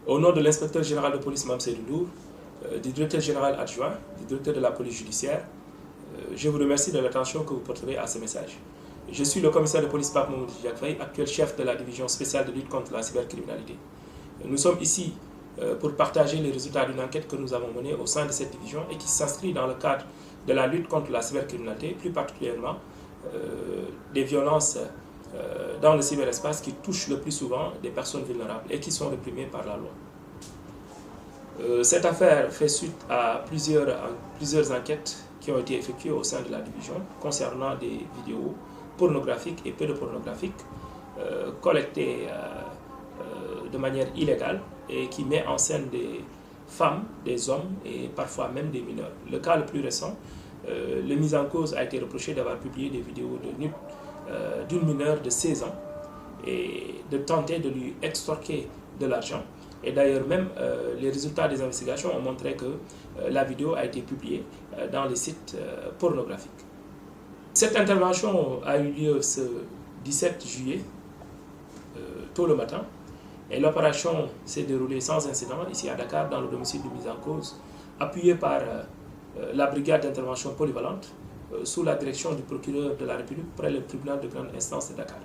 Au nom de l'inspecteur général de police Mame Seydou Ndour, du directeur général adjoint, du directeur de la police judiciaire, je vous remercie de l'attention que vous porterez à ce message. Je suis le commissaire de police Pape Mamadou Diack Faye, actuel chef de la division spéciale de lutte contre la cybercriminalité. Nous sommes ici pour partager les résultats d'une enquête que nous avons menée au sein de cette division et qui s'inscrit dans le cadre de la lutte contre la cybercriminalité, plus particulièrement des violences dans le cyberespace qui touchent le plus souvent des personnes vulnérables et qui sont réprimées par la loi. Cette affaire fait suite à plusieurs enquêtes qui ont été effectuées au sein de la division concernant des vidéos pornographiques et pédopornographiques collectées de manière illégale et qui met en scène des femmes, des hommes et parfois même des mineurs. Le cas le plus récent, le mis en cause a été reproché d'avoir publié des vidéos de nude d'une mineure de 16 ans et de tenter de lui extorquer de l'argent. Et d'ailleurs même, les résultats des investigations ont montré que la vidéo a été publiée dans les sites pornographiques. Cette intervention a eu lieu ce 17 juillet, tôt le matin, et l'opération s'est déroulée sans incident ici à Dakar, dans le domicile du mis en cause, appuyé par la brigade d'intervention polyvalente, sous la direction du procureur de la République près le tribunal de grande instance de Dakar.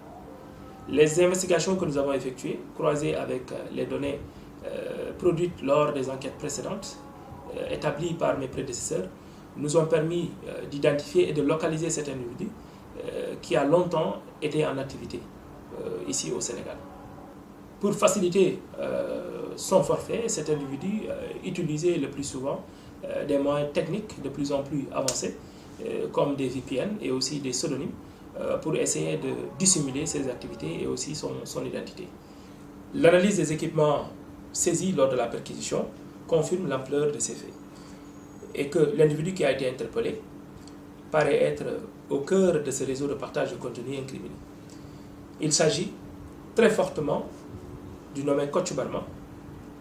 Les investigations que nous avons effectuées, croisées avec les données produites lors des enquêtes précédentes, établies par mes prédécesseurs, nous ont permis d'identifier et de localiser cet individu qui a longtemps été en activité ici au Sénégal. Pour faciliter son forfait, cet individu utilisait le plus souvent des moyens techniques de plus en plus avancés, comme des VPN et aussi des pseudonymes, pour essayer de dissimuler ses activités et aussi son identité. L'analyse des équipements saisis lors de la perquisition confirme l'ampleur de ces faits et que l'individu qui a été interpellé paraît être au cœur de ce réseau de partage de contenu incriminé. Il s'agit très fortement du nommé Kocc Barma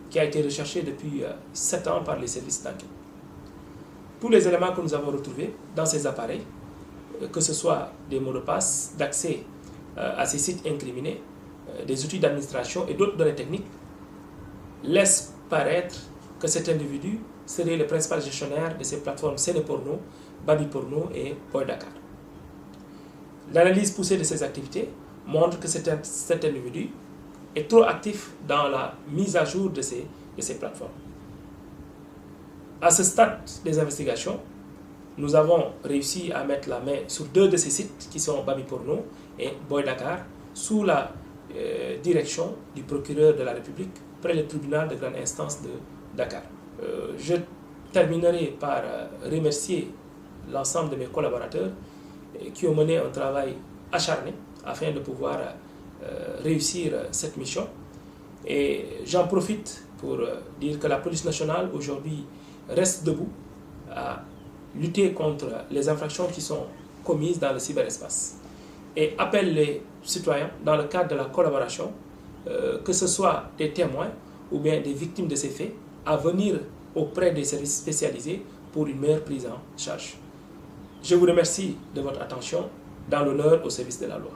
qui a été recherché depuis 7 ans par les services d'enquête. Tous les éléments que nous avons retrouvés dans ces appareils, que ce soit des mots de passe, d'accès à ces sites incriminés, des outils d'administration et d'autres données techniques, laissent paraître que cet individu serait le principal gestionnaire de ces plateformes Sénéporno, Babyporno et Boy Dakar. L'analyse poussée de ces activités montre que cet individu est trop actif dans la mise à jour de ces plateformes. À ce stade des investigations, nous avons réussi à mettre la main sur 2 de ces sites qui sont Babyporno et Boy Dakar sous la direction du procureur de la République près le tribunal de grande instance de Dakar. Je terminerai par remercier l'ensemble de mes collaborateurs qui ont mené un travail acharné afin de pouvoir réussir cette mission. Et j'en profite pour dire que la police nationale aujourd'hui reste debout à lutter contre les infractions qui sont commises dans le cyberespace et appelle les citoyens dans le cadre de la collaboration, que ce soit des témoins ou bien des victimes de ces faits, à venir auprès des services spécialisés pour une meilleure prise en charge. Je vous remercie de votre attention dans l'honneur au service de la loi.